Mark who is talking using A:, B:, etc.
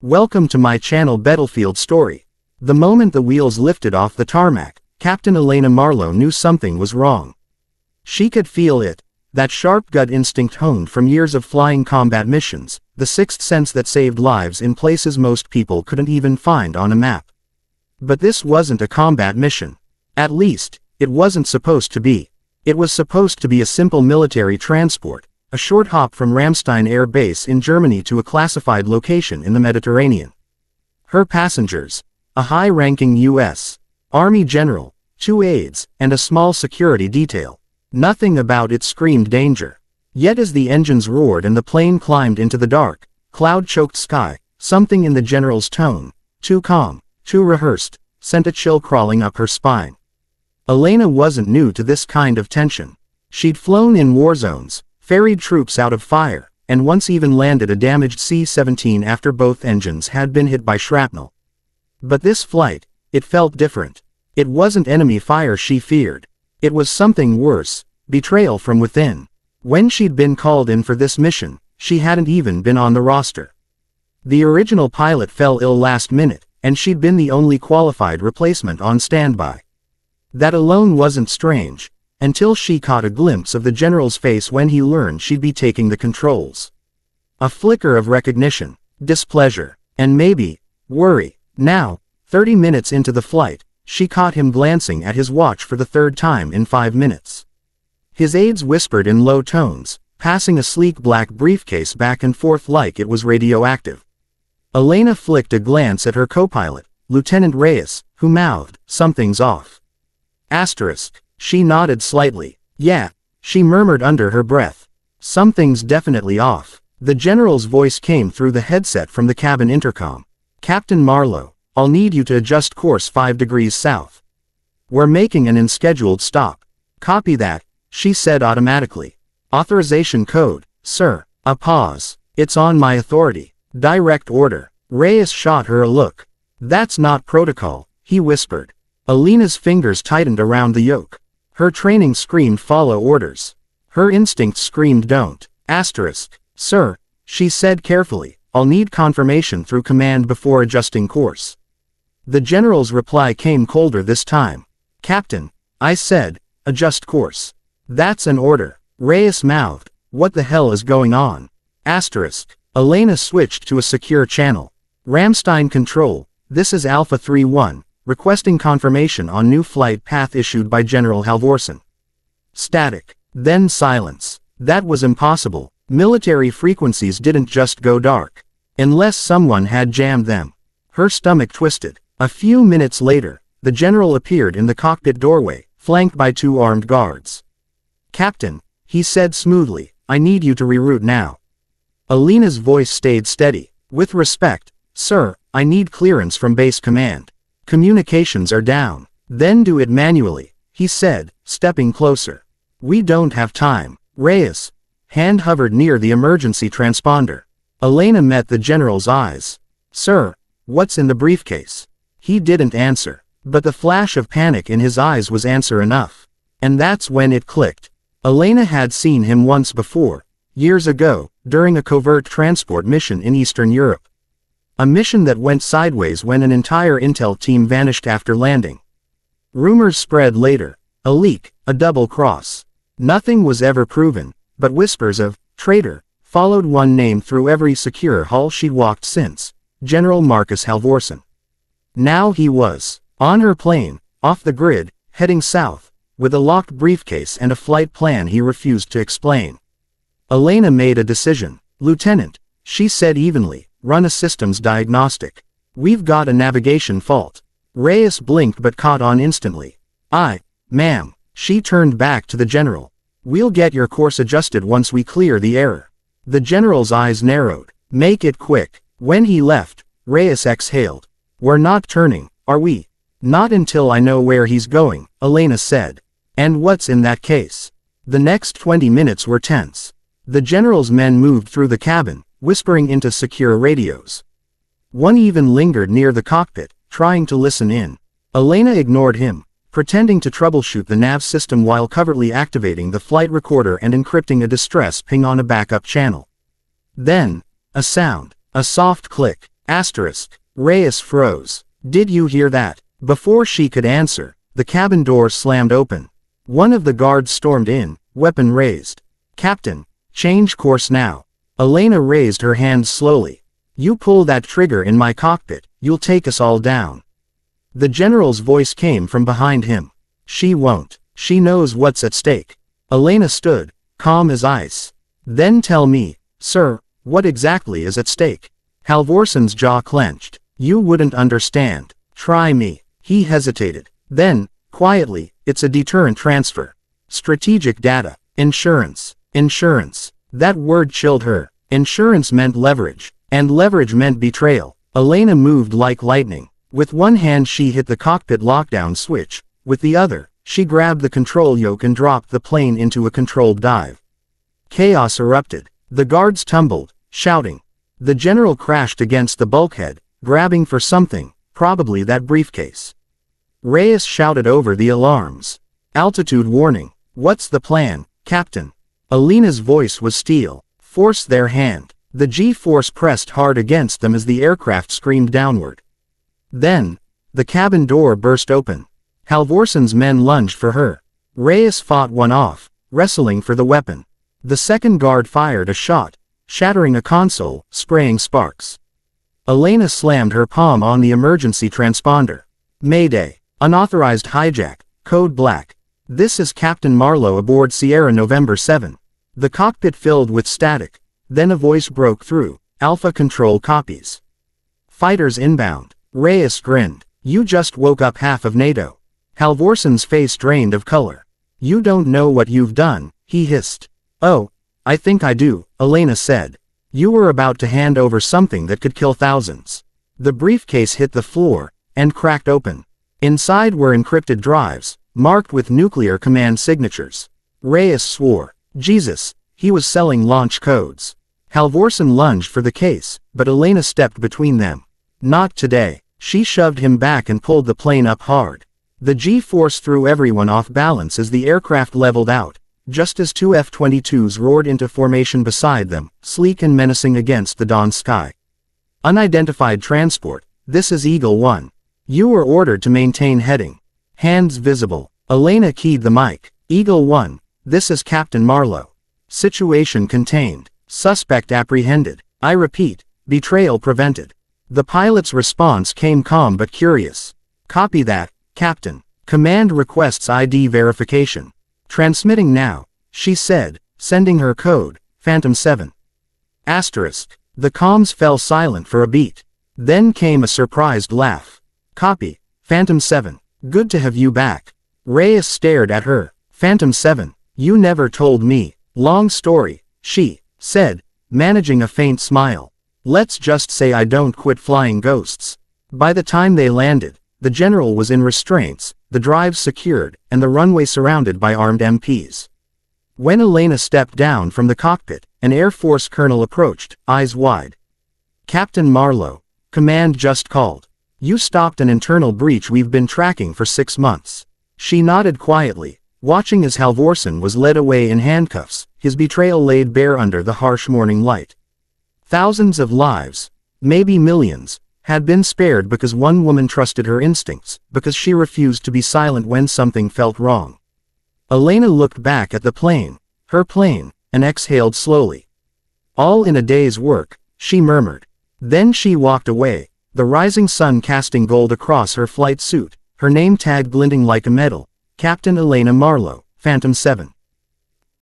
A: Welcome to my channel Battlefield Story. The moment the wheels lifted off the tarmac, Captain Elena Marlowe knew something was wrong. She could feel it, that sharp gut instinct honed from years of flying combat missions, the sixth sense that saved lives in places most people couldn't even find on a map. But this wasn't a combat mission. At least, it wasn't supposed to be. It was supposed to be a simple military transport, a short hop from Ramstein Air Base in Germany to a classified location in the Mediterranean. Her passengers, a high-ranking U.S. Army general, 2 aides, and a small security detail. Nothing about it screamed danger. Yet as the engines roared and the plane climbed into the dark, cloud-choked sky, something in the general's tone, too calm, too rehearsed, sent a chill crawling up her spine. Elena wasn't new to this kind of tension. She'd flown in war zones, ferried troops out of fire, and once even landed a damaged C-17 after both engines had been hit by shrapnel. But this flight, it felt different. It wasn't enemy fire she feared. It was something worse, betrayal from within. When she'd been called in for this mission, she hadn't even been on the roster. The original pilot fell ill last minute, and she'd been the only qualified replacement on standby. That alone wasn't strange, until she caught a glimpse of the general's face when he learned she'd be taking the controls. A flicker of recognition, displeasure, and maybe worry. Now, 30 minutes into the flight, she caught him glancing at his watch for the third time in 5 minutes. His aides whispered in low tones, passing a sleek black briefcase back and forth like it was radioactive. Elena flicked a glance at her co-pilot, Lieutenant Reyes, who mouthed, "Something's off." Asterisk. She nodded slightly. "Yeah," she murmured under her breath. "Something's definitely off." The general's voice came through the headset from the cabin intercom. "Captain Marlowe, I'll need you to adjust course 5 degrees south. We're making an unscheduled stop." "Copy that," she said automatically. "Authorization code, sir." A pause. "It's on my authority. Direct order." Reyes shot her a look. "That's not protocol," he whispered. Elena's fingers tightened around the yoke. Her training screamed follow orders. Her instincts screamed don't. Asterisk. "Sir," she said carefully, "I'll need confirmation through command before adjusting course." The general's reply came colder this time. "Captain, I said, adjust course." "That's an order." Reyes mouthed. "What the hell is going on?" Asterisk. Elena switched to a secure channel. "Ramstein Control, this is Alpha 3-1. Requesting confirmation on new flight path issued by General Halvorsen." Static. Then silence. That was impossible. Military frequencies didn't just go dark. Unless someone had jammed them. Her stomach twisted. A few minutes later, the general appeared in the cockpit doorway, flanked by 2 armed guards. "Captain," he said smoothly, "I need you to reroute now." Elena's voice stayed steady. "With respect, sir, I need clearance from base command. Communications are down." "Then do it manually," he said, stepping closer. "We don't have time." Reyes' hand hovered near the emergency transponder. Elena met the general's eyes. "Sir, what's in the briefcase?" He didn't answer, but the flash of panic in his eyes was answer enough. And that's when it clicked. Elena had seen him once before, years ago, during a covert transport mission in Eastern Europe. A mission that went sideways when an entire intel team vanished after landing. Rumors spread later. A leak, a double cross. Nothing was ever proven, but whispers of traitor followed one name through every secure hall she'd walked since, General Marcus Halvorsen. Now he was on her plane, off the grid, heading south, with a locked briefcase and a flight plan he refused to explain. Elena made a decision. "Lieutenant," she said evenly, "run a systems diagnostic. We've got a navigation fault." Reyes blinked but caught on instantly. "Aye, ma'am." She turned back to the general. "We'll get your course adjusted once we clear the error." The general's eyes narrowed. "Make it quick." When he left, Reyes exhaled. "We're not turning, are we?" "Not until I know where he's going," Elena said. "And what's in that case?" The next 20 minutes were tense. The general's men moved through the cabin, whispering into secure radios. One even lingered near the cockpit, trying to listen in. Elena ignored him, pretending to troubleshoot the nav system while covertly activating the flight recorder and encrypting a distress ping on a backup channel. Then, a sound, a soft click. Reyes froze. Did you hear that? Before she could answer, the cabin door slammed open. One of the guards stormed in, weapon raised. Captain, change course now. Elena raised her hands slowly. You pull that trigger in my cockpit, you'll take us all down. The general's voice came from behind him. She won't. She knows what's at stake. Elena stood, calm as ice. Then tell me, sir, what exactly is at stake? Halvorson's jaw clenched. You wouldn't understand. Try me. He hesitated. Then, quietly, it's a deterrent transfer. Strategic data. Insurance. Insurance. That word chilled her. Insurance meant leverage. And leverage meant betrayal. Elena moved like lightning. With one hand she hit the cockpit lockdown switch. With the other, she grabbed the control yoke and dropped the plane into a controlled dive. Chaos erupted. The guards tumbled, shouting. The general crashed against the bulkhead, grabbing for something, probably that briefcase. Reyes shouted over the alarms. Altitude warning. What's the plan, Captain? Elena's voice was steel. Force their hand. The G-force pressed hard against them as the aircraft screamed downward. Then, the cabin door burst open. Halvorson's men lunged for her. Reyes fought one off, wrestling for the weapon. The second guard fired a shot, shattering a console, spraying sparks. Elena slammed her palm on the emergency transponder. Mayday. Unauthorized hijack. Code Black. This is Captain Marlowe aboard Sierra November 7. The cockpit filled with static. Then a voice broke through. Alpha Control copies. Fighters inbound. Reyes grinned. You just woke up half of NATO. Halvorson's face drained of color. You don't know what you've done, he hissed. Oh, I think I do, Elena said. You were about to hand over something that could kill thousands. The briefcase hit the floor, and cracked open. Inside were encrypted drives, marked with nuclear command signatures. Reyes swore. Jesus, he was selling launch codes. Halvorson lunged for the case, but Elena stepped between them. Not today. She shoved him back and pulled the plane up hard. The G-force threw everyone off balance as the aircraft leveled out, just as two F-22s roared into formation beside them, sleek and menacing against the dawn sky. Unidentified transport, this is Eagle 1. You were ordered to maintain heading. Hands visible. Elena keyed the mic. Eagle 1, this is Captain Marlowe. Situation contained. Suspect apprehended. I repeat, betrayal prevented. The pilot's response came calm but curious. Copy that, Captain. Command requests ID verification. Transmitting now, she said, sending her code, Phantom 7. Asterisk. The comms fell silent for a beat. Then came a surprised laugh. Copy, Phantom 7. Good to have you back. Reyes stared at her. Phantom 7, you never told me. Long story, she said, managing a faint smile. Let's just say I don't quit flying ghosts. By the time they landed, the general was in restraints, the drives secured, and the runway surrounded by armed MPs. When Elena stepped down from the cockpit, an Air Force colonel approached, eyes wide. Captain Marlowe, command just called. You stopped an internal breach we've been tracking for 6 months. She nodded quietly, watching as Halvorson was led away in handcuffs, his betrayal laid bare under the harsh morning light. Thousands of lives, maybe millions, had been spared because one woman trusted her instincts, because she refused to be silent when something felt wrong. Elena looked back at the plane, her plane, and exhaled slowly. All in a day's work, she murmured. Then she walked away, the rising sun casting gold across her flight suit, her name tag glinting like a medal, Captain Elena Marlowe, Phantom 7.